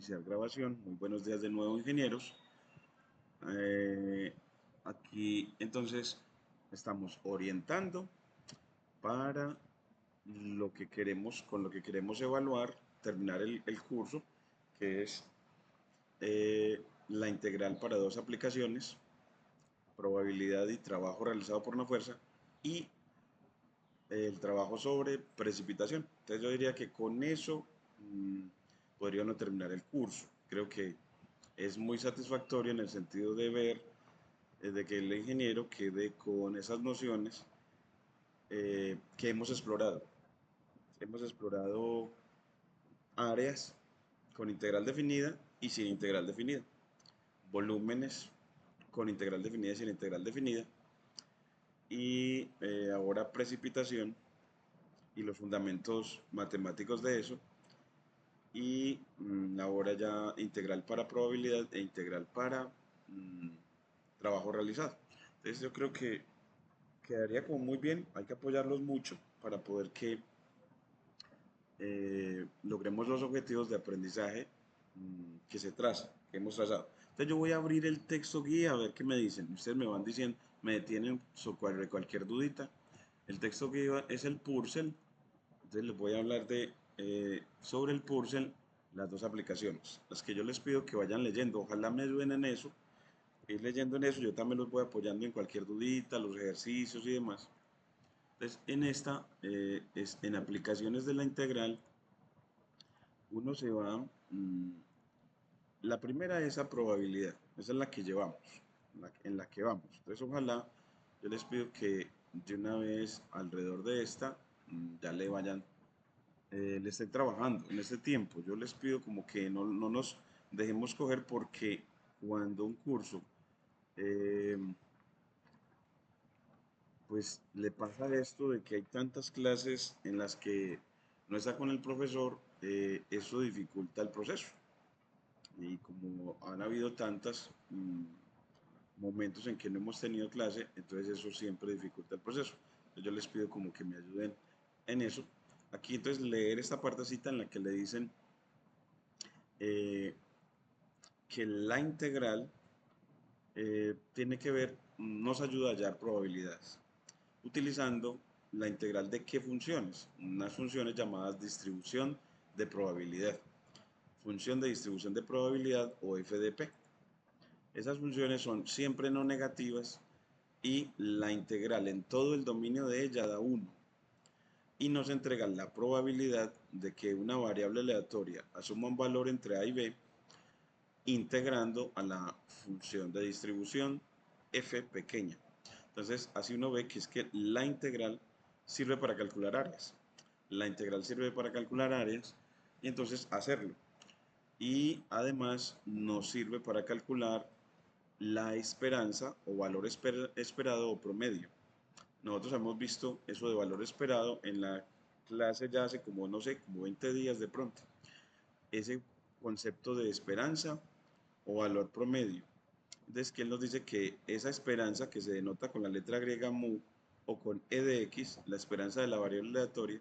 Iniciar grabación. Muy buenos días de nuevo, ingenieros. Eh, Aquí entonces estamos orientando para con lo que queremos evaluar, terminar el curso, que es la integral para dos aplicaciones, probabilidad y trabajo realizado por una fuerza, y el trabajo sobre precipitación. Entonces yo diría que con eso podría uno terminar el curso. Creo que es muy satisfactorio en el sentido de ver, de que el ingeniero quede con esas nociones que hemos explorado. Hemos explorado áreas con integral definida y sin integral definida, volúmenes con integral definida y sin integral definida, y ahora precipitación y los fundamentos matemáticos de eso, y ahora ya integral para probabilidad e integral para mm, trabajo realizado. Entonces yo creo que quedaría como muy bien, hay que apoyarlos mucho para poder que logremos los objetivos de aprendizaje que se traza, que hemos trazado. Entonces yo voy a abrir el texto guía a ver qué me dicen. Ustedes me van diciendo, me detienen sobre cualquier dudita. El texto guía es el Purcell. Entonces les voy a hablar sobre el Purcell, las dos aplicaciones. Las que yo les pido que vayan leyendo. Ojalá me ayuden en eso. Ir leyendo en eso. Yo también los voy apoyando en cualquier dudita, los ejercicios y demás. Entonces, en esta, en aplicaciones de la integral, uno se va, la primera es a probabilidad, esa es la que llevamos, en la que vamos. Entonces, ojalá, yo les pido que de una vez alrededor de esta, ya le vayan, le estén trabajando en este tiempo. Yo les pido como que no nos dejemos coger, porque cuando un curso, eh, pues le pasa esto de que hay tantas clases en las que no está con el profesor, eso dificulta el proceso. Y como han habido tantos momentos en que no hemos tenido clase, entonces eso siempre dificulta el proceso. Entonces yo les pido como que me ayuden en eso. Aquí entonces leer esta partecita en la que le dicen eh, que la integral tiene que ver, nos ayuda a hallar probabilidades, utilizando la integral de qué funciones, unas funciones llamadas distribución de probabilidad, función de distribución de probabilidad o FDP. Esas funciones son siempre no negativas y la integral en todo el dominio de ella da 1, y nos entrega la probabilidad de que una variable aleatoria asuma un valor entre a y b integrando a la función de distribución f pequeña. Entonces, así uno ve que es que la integral sirve para calcular áreas. La integral sirve para calcular áreas y entonces hacerlo. Y además nos sirve para calcular la esperanza o valor esperado o promedio. Nosotros hemos visto eso de valor esperado en la clase ya hace como, no sé, como 20 días de pronto. Ese concepto de esperanza o valor promedio. Entonces, que él nos dice que esa esperanza, que se denota con la letra griega mu o con e de x, la esperanza de la variable aleatoria,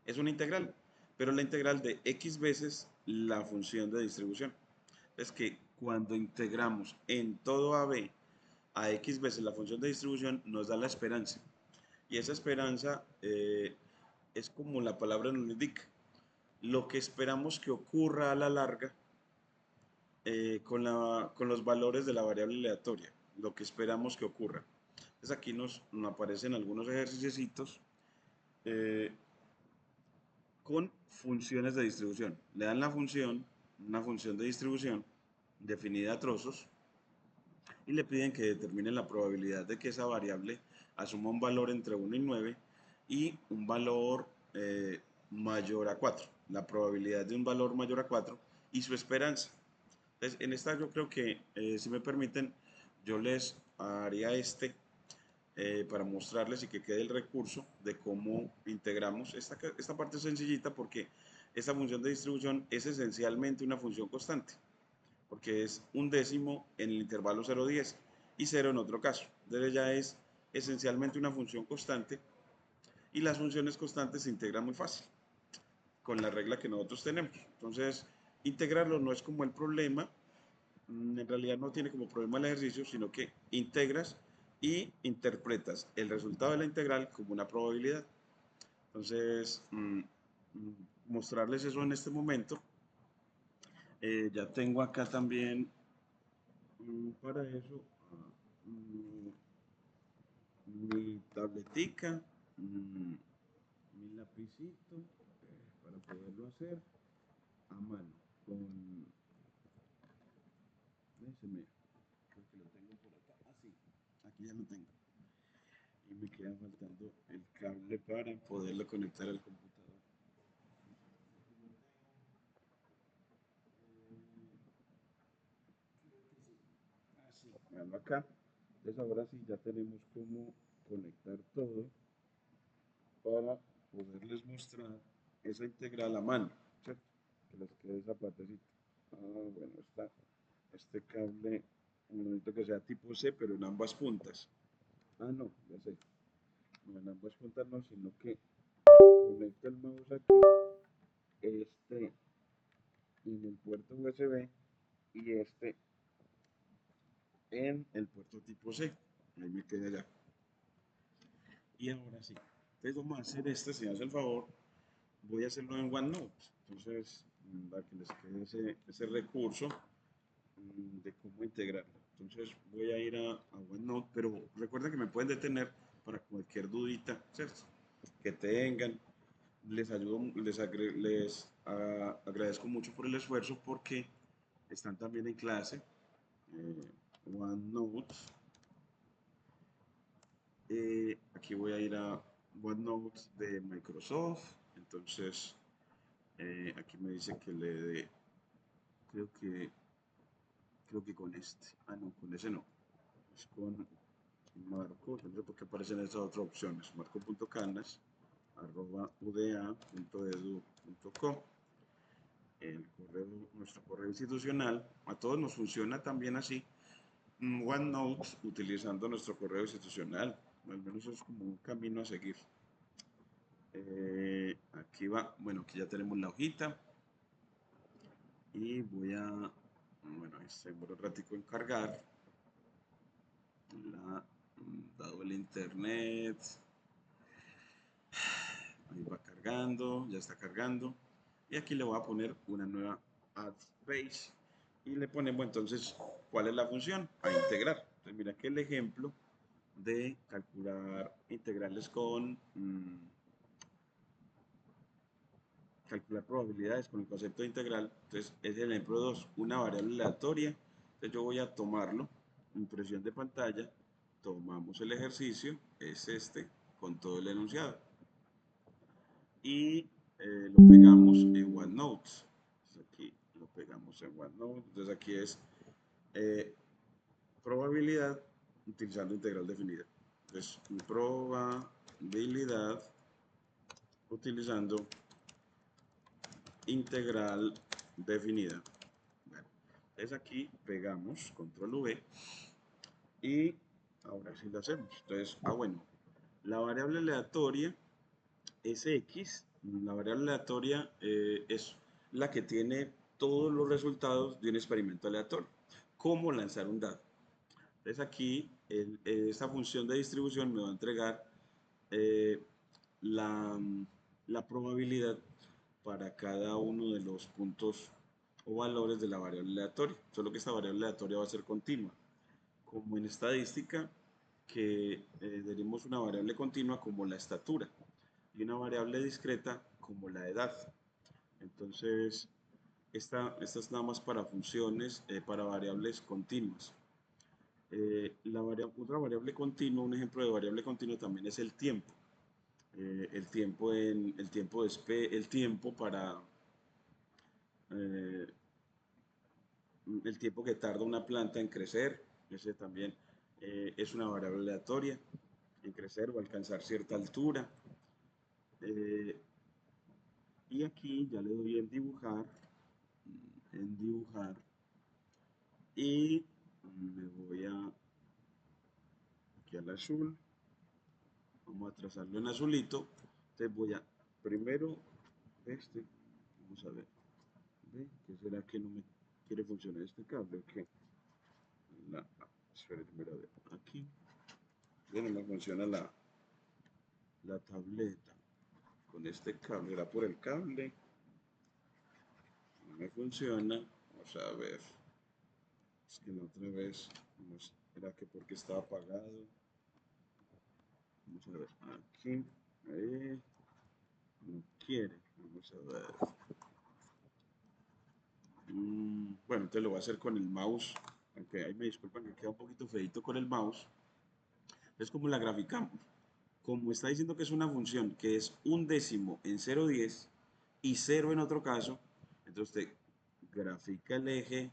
es una integral, pero la integral de x veces la función de distribución. Es que cuando integramos en todo a b a x veces la función de distribución, nos da la esperanza. Y esa esperanza es como la palabra nos indica, lo que esperamos que ocurra a la larga con los valores de la variable aleatoria, lo que esperamos que ocurra. Entonces aquí nos aparecen algunos ejercicios con funciones de distribución. Le dan la función, una función de distribución definida a trozos, y le piden que determine la probabilidad de que esa variable asuma un valor entre 1 y 9 y un valor mayor a 4, la probabilidad de un valor mayor a 4 y su esperanza. Entonces, en esta yo creo que, si me permiten, yo les haría para mostrarles y que quede el recurso de cómo integramos. Esta parte es sencillita porque esta función de distribución es esencialmente una función constante, porque es un décimo en el intervalo 0,10 y 0 en otro caso. Entonces ya es esencialmente una función constante, y las funciones constantes se integran muy fácil con la regla que nosotros tenemos. Entonces, integrarlo no es como el problema, en realidad no tiene como problema el ejercicio, sino que integras y interpretas el resultado de la integral como una probabilidad. Entonces, mostrarles eso en este momento. Ya tengo acá también para eso mm, mi tabletica, mi lapicito, para poderlo hacer a mano. Creo que lo tengo por acá. Ah, sí, aquí ya lo tengo. Y me queda faltando el cable para poderlo conectar al computador. Así, veanlo acá. Entonces ahora sí ya tenemos cómo conectar todo para poderles mostrar esa integral a mano, ¿cierto? Que les quede esa partecita. Bueno, este cable, necesito que sea tipo C, pero en ambas puntas. No, ya sé. No, en ambas puntas no, sino que conecto el mouse aquí, este en el puerto USB y este en el puerto tipo C. Ahí me queda ya. Y ahora sí. Entonces vamos a hacer si me hace el favor, voy a hacerlo en OneNote. Entonces, para que les quede ese recurso de cómo integrarlo. Entonces voy a ir a OneNote, pero recuerden que me pueden detener para cualquier dudita, ¿cierto? Que tengan. Les ayudo, agradezco mucho por el esfuerzo porque están también en clase. OneNote. Aquí voy a ir a OneNote de Microsoft. Entonces, aquí me dice que le dé, creo que, creo que con este. No, con ese no. Es con Marco, no sé por qué aparecen estas otras opciones. marco.canas@uda.edu.co. Nuestro correo institucional, a todos nos funciona también así. OneNote utilizando nuestro correo institucional, al menos es como un camino a seguir. Aquí va, bueno, aquí ya tenemos la hojita y bueno, ahí se demora un ratico en cargar, dado el internet, ahí va cargando, ya está cargando, y aquí le voy a poner una nueva add page y le ponemos entonces cuál es la función a integrar. Entonces mira que el ejemplo de calcular integrales con calcular probabilidades con el concepto de integral. Entonces es el ejemplo 2, una variable aleatoria. Entonces yo voy a tomarlo, impresión de pantalla, tomamos el ejercicio, es este, con todo el enunciado. Y lo pegamos en OneNote. Entonces aquí lo pegamos en OneNote. Entonces aquí es probabilidad utilizando integral definida. Entonces, probabilidad utilizando integral definida. Bueno, entonces aquí pegamos control V y ahora sí lo hacemos. Entonces, bueno, la variable aleatoria es X. La variable aleatoria es la que tiene todos los resultados de un experimento aleatorio. ¿Cómo lanzar un dado? Entonces aquí esta función de distribución me va a entregar eh, la, la probabilidad para cada uno de los puntos o valores de la variable aleatoria, solo que esta variable aleatoria va a ser continua. Como en estadística, que tenemos una variable continua como la estatura y una variable discreta como la edad. Entonces, esta es nada más para funciones, para variables continuas. Otra variable continua, un ejemplo de variable continua también es el tiempo. El tiempo para eh, el tiempo que tarda una planta en crecer, ese también es una variable aleatoria, en crecer o alcanzar cierta altura. Eh, y aquí ya le doy en dibujar, y me voy aquí al azul, vamos a trazarlo en azulito, entonces voy a, primero, vamos a ver, ¿Ve? ¿Qué será que no me quiere funcionar este cable? ¿Qué? La, espérate, mira, a ver, aquí ya no me funciona la tableta con este cable, era por el cable, no me funciona. Vamos a ver, es que la otra vez, no sé, era que porque estaba apagado. Vamos a ver, aquí, ahí, no quiere, vamos a ver. Bueno, entonces lo voy a hacer con el mouse, aunque ahí me disculpan que queda un poquito feito con el mouse. Es como la graficamos. Como está diciendo que es una función que es un décimo en 0,10 y 0 en otro caso, entonces usted grafica el eje,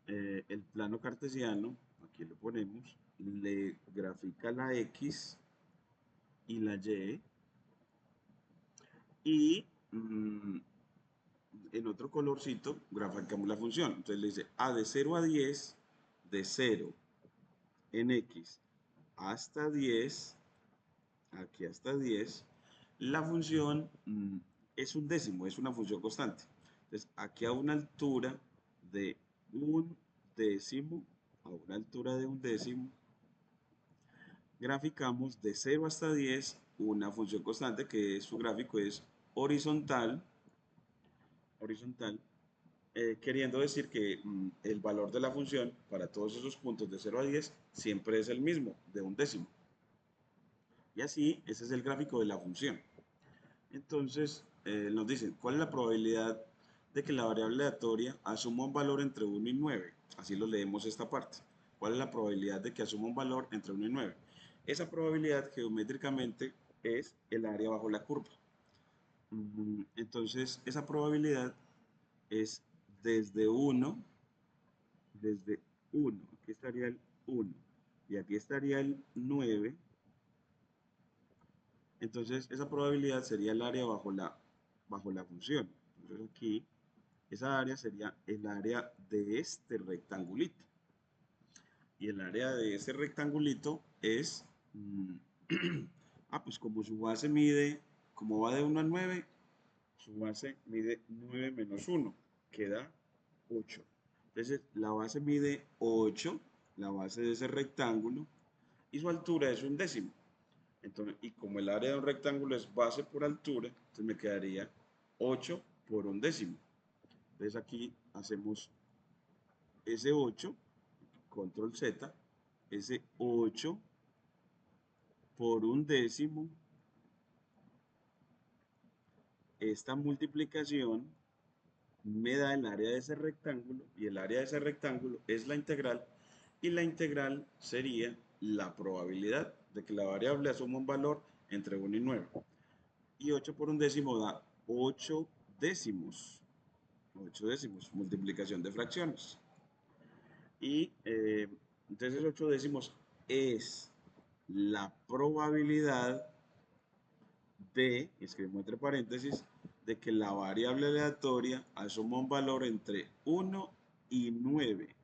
el plano cartesiano, aquí lo ponemos, le grafica la X y la Y en otro colorcito graficamos la función. Entonces le dice A de 0 a 10, de 0 en X hasta 10, aquí hasta 10, la función es un décimo, es una función constante. Entonces, aquí a una altura de un décimo, a una altura de un décimo, graficamos de 0 hasta 10 una función constante que su gráfico es horizontal, horizontal, queriendo decir que el valor de la función para todos esos puntos de 0 a 10 siempre es el mismo, de un décimo. Y así, ese es el gráfico de la función. Entonces, nos dicen, ¿cuál es la probabilidad de que la variable aleatoria asuma un valor entre 1 y 9? Así lo leemos esta parte. ¿Cuál es la probabilidad de que asuma un valor entre 1 y 9? Esa probabilidad geométricamente es el área bajo la curva. Entonces, esa probabilidad es desde 1, desde 1, aquí estaría el 1 y aquí estaría el 9. Entonces, esa probabilidad sería el área bajo la función. Entonces, aquí, esa área sería el área de este rectangulito. Y el área de ese rectangulito es, pues como su base mide, como va de 1 a 9, su base mide 9 menos 1, que da 8. Entonces, la base mide 8, la base de ese rectángulo, y su altura es un décimo. Entonces, y como el área de un rectángulo es base por altura, entonces me quedaría 8 por un décimo. Entonces aquí hacemos ese 8, control Z, ese 8 por un décimo, esta multiplicación me da el área de ese rectángulo y el área de ese rectángulo es la integral y la integral sería la probabilidad de que la variable asuma un valor entre 1 y 9. Y 8 por un décimo da 8 décimos. 8 décimos, multiplicación de fracciones. Y entonces 8 décimos es la probabilidad de, escribimos entre paréntesis, de que la variable aleatoria asuma un valor entre 1 y 9.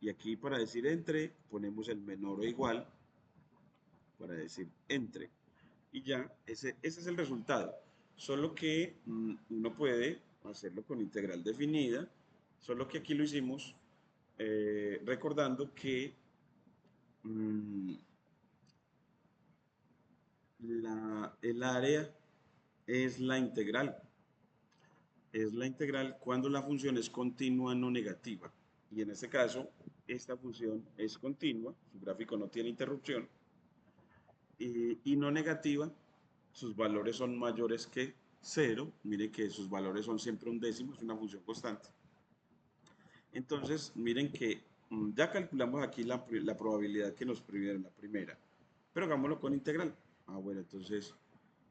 Y aquí para decir entre, ponemos el menor o igual, para decir entre. Y ya, ese es el resultado. Solo que uno puede hacerlo con integral definida, solo que aquí lo hicimos recordando que mm, el área es la integral. Es la integral cuando la función es continua no negativa. Y en este caso, esta función es continua, su gráfico no tiene interrupción, y no negativa, sus valores son mayores que 0. Miren que sus valores son siempre un décimo, es una función constante. Entonces, miren que ya calculamos aquí la probabilidad que nos pidieron la primera, pero hagámoslo con integral. Bueno, entonces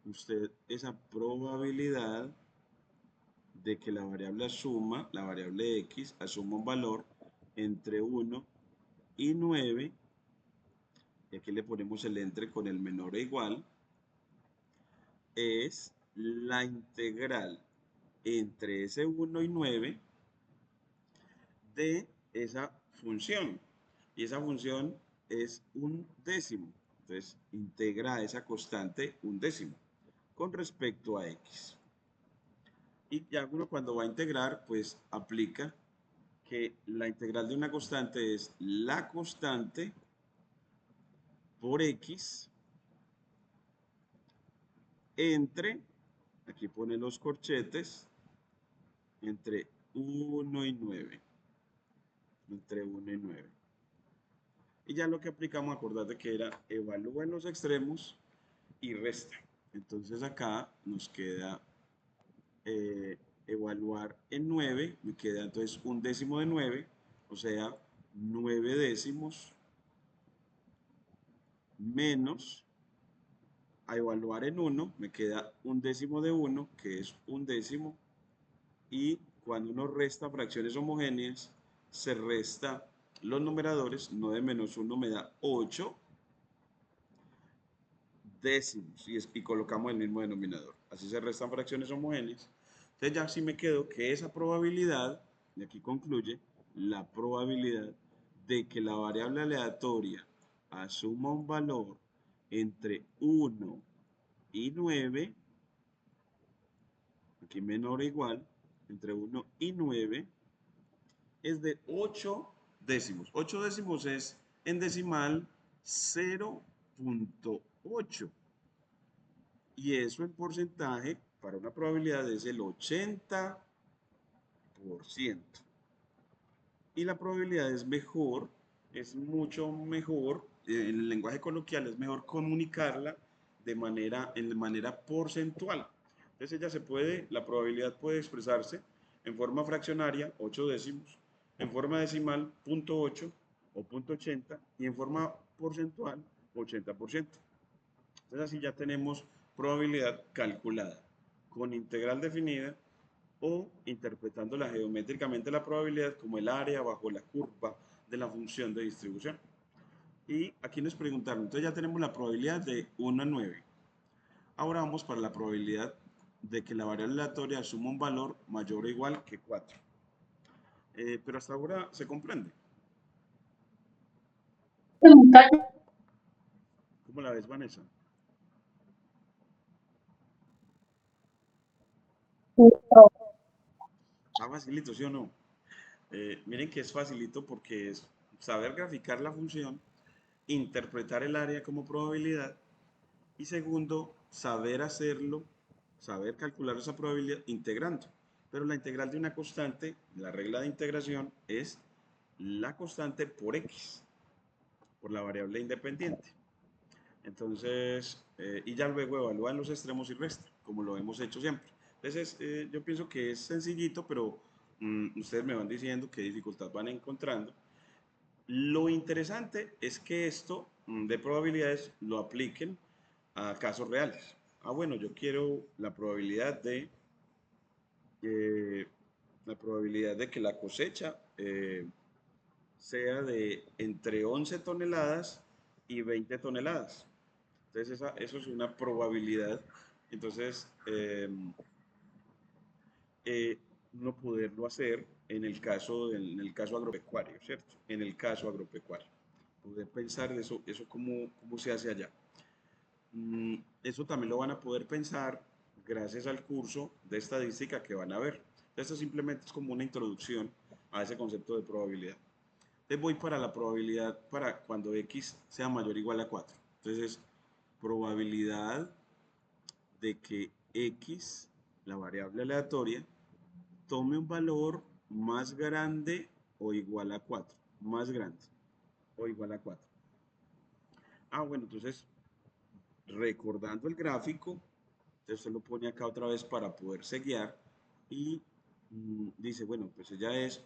usted esa probabilidad de que la variable asuma, la variable x, asuma un valor entre 1 y 9, y aquí le ponemos el entre con el menor o igual, es la integral entre ese 1 y 9 de esa función. Y esa función es un décimo. Entonces, integra esa constante un décimo con respecto a x. Y ya uno cuando va a integrar, pues aplica que la integral de una constante es la constante por x entre, aquí pone los corchetes, entre 1 y 9. Entre 1 y 9. Y ya lo que aplicamos, acordate que era evalúa en los extremos y resta. Entonces acá nos queda eh, evaluar en 9, me queda entonces un décimo de 9, o sea, 9 décimos menos a evaluar en 1, me queda un décimo de 1, que es un décimo, y cuando uno resta fracciones homogéneas, se resta los numeradores, 9 menos 1 me da 8 décimos, y colocamos el mismo denominador. Así se restan fracciones homogéneas. Entonces ya sí me quedo que esa probabilidad, y aquí concluye, la probabilidad de que la variable aleatoria asuma un valor entre 1 y 9, aquí menor o igual, entre 1 y 9, es de 8 décimos. 8 décimos es en decimal 0.8. Y eso en porcentaje para una probabilidad es el 80%. Y la probabilidad es mejor, es mucho mejor, en el lenguaje coloquial es mejor comunicarla de manera porcentual. Entonces ella se puede, la probabilidad puede expresarse en forma fraccionaria, 8 décimos, en forma decimal, 0.8 o 0.80 y en forma porcentual, 80%. Entonces así ya tenemos probabilidad calculada con integral definida o interpretándola geométricamente la probabilidad como el área bajo la curva de la función de distribución. Y aquí nos preguntaron, entonces ya tenemos la probabilidad de 1 a 9. Ahora vamos para la probabilidad de que la variable aleatoria asuma un valor mayor o igual que 4. Pero hasta ahora se comprende. ¿Cómo la ves, Vanessa? Está facilito, ¿sí o no? Miren que es facilito porque es saber graficar la función, interpretar el área como probabilidad y segundo, saber hacerlo, saber calcular esa probabilidad integrando. Pero la integral de una constante, la regla de integración es la constante por x, por la variable independiente. Entonces, y ya luego evalúan los extremos y resta, como lo hemos hecho siempre. Entonces, yo pienso que es sencillito, pero ustedes me van diciendo qué dificultad van encontrando. Lo interesante es que esto de probabilidades lo apliquen a casos reales. Ah, bueno, yo quiero eh, la probabilidad de que la cosecha sea de entre 11 toneladas y 20 toneladas. Entonces, eso es una probabilidad. Entonces, no poderlo hacer en el caso agropecuario, ¿cierto? En el caso agropecuario. Poder pensar eso cómo se hace allá. Eso también lo van a poder pensar gracias al curso de estadística que van a ver. Esto simplemente es como una introducción a ese concepto de probabilidad. Entonces voy para la probabilidad para cuando x sea mayor o igual a 4. Entonces, probabilidad de que x, la variable aleatoria, tome un valor más grande o igual a 4. Más grande o igual a 4. Ah, bueno, entonces, recordando el gráfico, entonces usted lo pone acá otra vez para poderse guiar y dice, bueno, pues ella es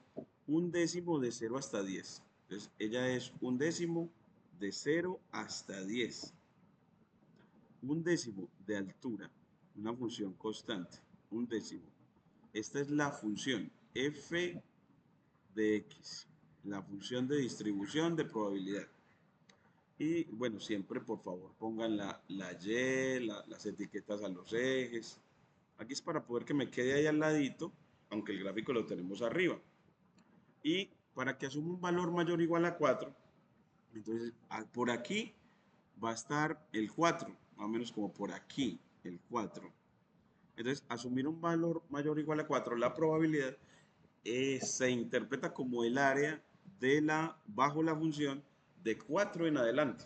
un décimo de 0 hasta 10. Entonces ella es un décimo de 0 hasta 10. Un décimo de altura, una función constante, un décimo. Esta es la función f de x, la función de distribución de probabilidad. Y bueno, siempre por favor pongan la Y, las etiquetas a los ejes. Aquí es para poder que me quede ahí al ladito, aunque el gráfico lo tenemos arriba. Y para que asuma un valor mayor o igual a 4, entonces por aquí va a estar el 4, más o menos como por aquí, el 4. Entonces, asumir un valor mayor o igual a 4, la probabilidad se interpreta como el área bajo la función de 4 en adelante.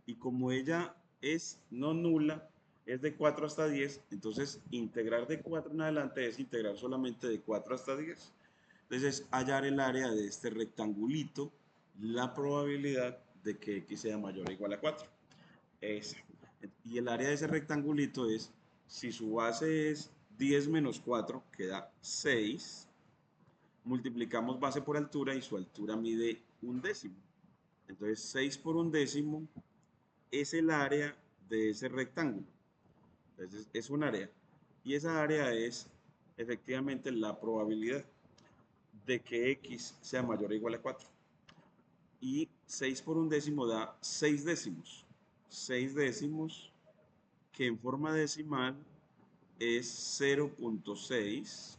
Y como ella es no nula, es de 4 hasta 10, entonces integrar de 4 en adelante es integrar solamente de 4 hasta 10. Entonces, hallar el área de este rectangulito, la probabilidad de que x sea mayor o igual a 4. Esa. Y el área de ese rectangulito es, si su base es 10 menos 4, queda 6. Multiplicamos base por altura y su altura mide un décimo. Entonces 6 por un décimo es el área de ese rectángulo. Entonces es un área. Y esa área es efectivamente la probabilidad de que x sea mayor o igual a 4. Y 6 por un décimo da 6 décimos. 6 décimos que en forma decimal es 0.6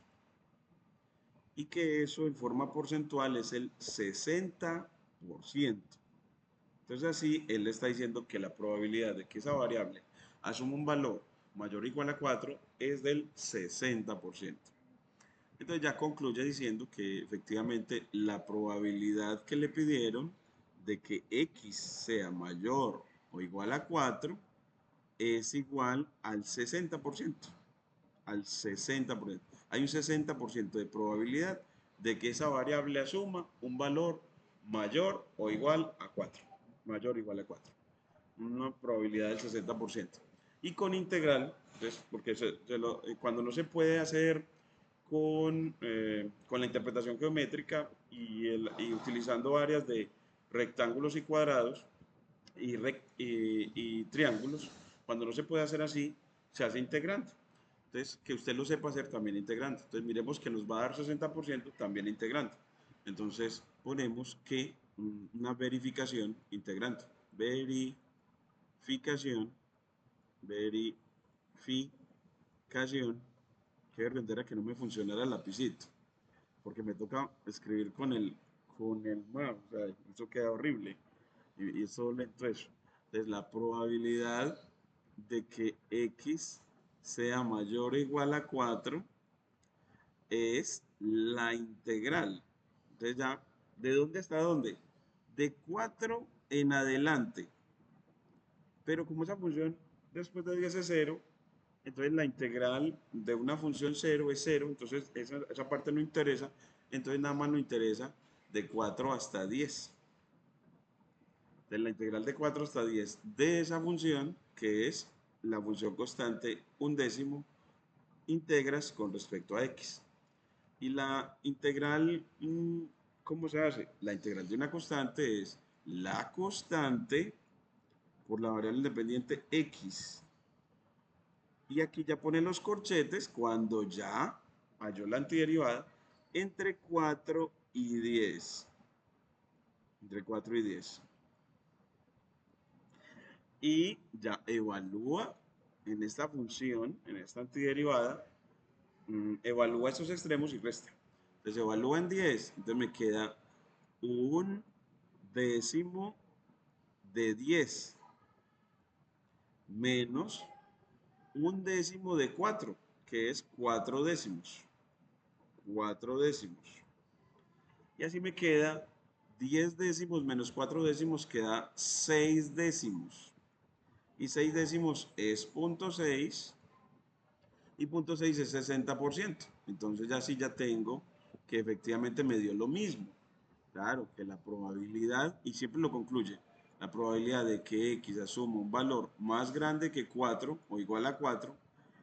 y que eso en forma porcentual es el 60%. Entonces así él está diciendo que la probabilidad de que esa variable asuma un valor mayor o igual a 4 es del 60%. Entonces ya concluye diciendo que efectivamente la probabilidad que le pidieron de que x sea mayor o igual a 4 es igual al 60%. Al 60%. Hay un 60% de probabilidad de que esa variable asuma un valor mayor o igual a 4. Mayor o igual a 4. Una probabilidad del 60%. Y con integral, pues, porque cuando no se puede hacer con la interpretación geométrica y utilizando áreas de rectángulos y cuadrados y triángulos, cuando no se puede hacer así, se hace integrando. Entonces, que usted lo sepa hacer también integrando. Entonces, miremos que nos va a dar 60% también integrando. Entonces, ponemos que una verificación integrando. Verificación, verificación. Qué vergüenza que no me funcionara el lapicito, porque me toca escribir con el mouse, o sea, eso queda horrible y eso lento eso. Entonces, la probabilidad de que x sea mayor o igual a 4 es la integral. Entonces ya, ¿de dónde hasta dónde? De 4 en adelante. Pero como esa función después de 10 es 0, entonces la integral de una función 0 es 0, entonces esa parte no interesa, entonces nada más nos interesa de 4 hasta 10. De la integral de 4 hasta 10 de esa función, que es la función constante un décimo, integras con respecto a x. Y la integral, ¿cómo se hace? La integral de una constante es la constante por la variable independiente x. Y aquí ya ponen los corchetes cuando ya halló la antiderivada entre 4 y 10. Entre 4 y 10. Y ya evalúa en esta función, en esta antiderivada, evalúa estos extremos y resta. Entonces evalúa en 10, entonces me queda un décimo de 10 menos un décimo de 4, que es 4 décimos. 4 décimos. Y así me queda 10 décimos menos 4 décimos, queda 6 décimos. Y 6 décimos es 0.6 y 0.6 es 60%. Entonces ya sí ya tengo que efectivamente me dio lo mismo. Claro, que la probabilidad, y siempre lo concluye, la probabilidad de que x asuma un valor más grande que 4 o igual a 4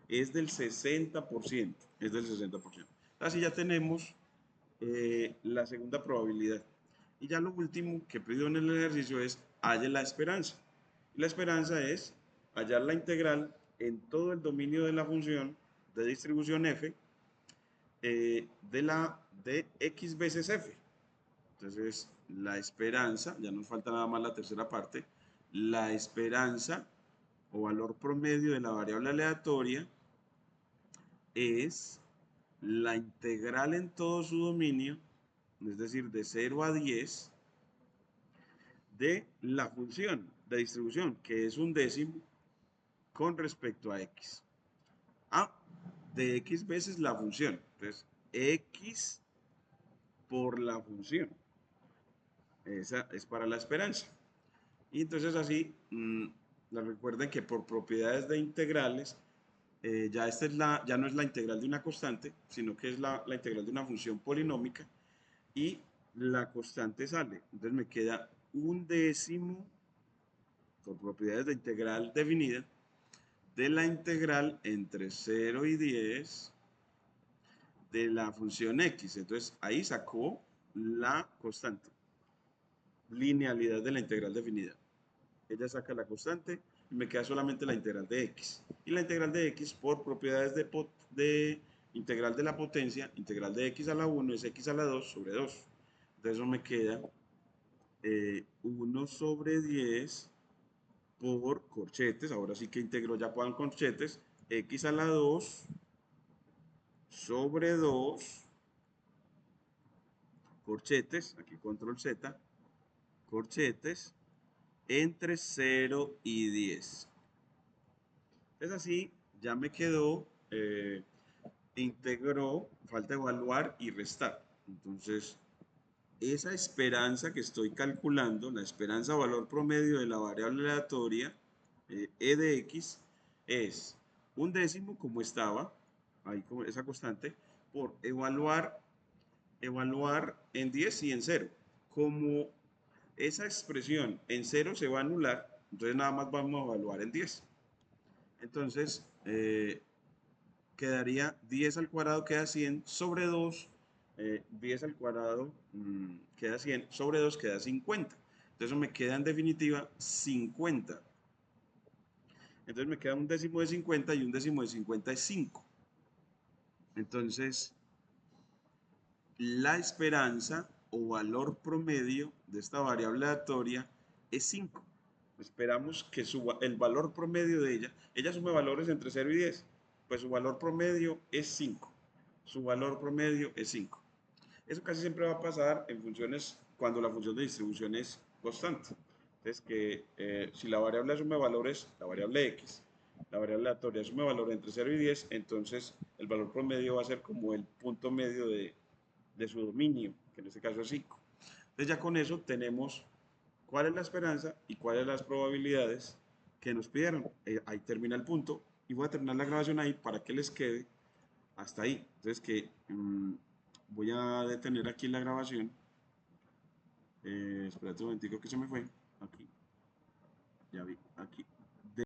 es del 60%. Es del 60%. Así ya tenemos la segunda probabilidad. Y ya lo último que pido en el ejercicio es halle la esperanza. Y la esperanza es hallar la integral en todo el dominio de la función de distribución f de x veces f. Entonces, la esperanza, ya nos falta nada más la tercera parte, la esperanza o valor promedio de la variable aleatoria es la integral en todo su dominio, es decir, de 0 a 10, de la función de distribución, que es un décimo con respecto a x. Ah, de x veces la función. Entonces, x por la función. Esa es para la esperanza. Y entonces así, recuerden que por propiedades de integrales, ya no es la integral de una constante, sino que es la integral de una función polinómica y la constante sale. Entonces me queda un décimo, por propiedades de integral definida, de la integral entre 0 y 10 de la función x. Entonces ahí sacó la constante, linealidad de la integral definida. Ella saca la constante y me queda solamente la integral de x. Y la integral de x por propiedades de integral de la potencia, integral de x a la 1 es x a la 2 sobre 2. Entonces eso me queda 1 sobre 10 por corchetes, ahora sí que integro ya puedan corchetes, x a la 2 sobre 2, corchetes, aquí control Z, corchetes, entre 0 y 10. Es así, ya me quedó, integró, falta evaluar y restar. Entonces, esa esperanza que estoy calculando, la esperanza valor promedio de la variable aleatoria, e de x, es un décimo como estaba, ahí como esa constante, por evaluar en 10 y en 0. Como esa expresión en 0 se va a anular, entonces nada más vamos a evaluar en 10. Entonces, quedaría 10 al cuadrado queda 100 sobre 2, 10 al cuadrado queda 100 sobre 2 queda 50. Entonces me queda en definitiva 50. Entonces me queda un décimo de 50 y un décimo de 50 es 5. Entonces, la esperanza o valor promedio de esta variable aleatoria es 5. Esperamos que el valor promedio de ella suma valores entre 0 y 10, pues su valor promedio es 5. Su valor promedio es 5. Eso casi siempre va a pasar en funciones cuando la función de distribución es constante. Entonces, que si la variable asume valores, la variable x, la variable aleatoria asume valores entre 0 y 10, entonces el valor promedio va a ser como el punto medio de su dominio, que en este caso es 5. Entonces ya con eso tenemos cuál es la esperanza y cuáles las probabilidades que nos pidieron. Ahí termina el punto y voy a terminar la grabación ahí para que les quede hasta ahí. Entonces que voy a detener aquí la grabación. Espérate un momentico que se me fue. Aquí. Ya vi. Aquí.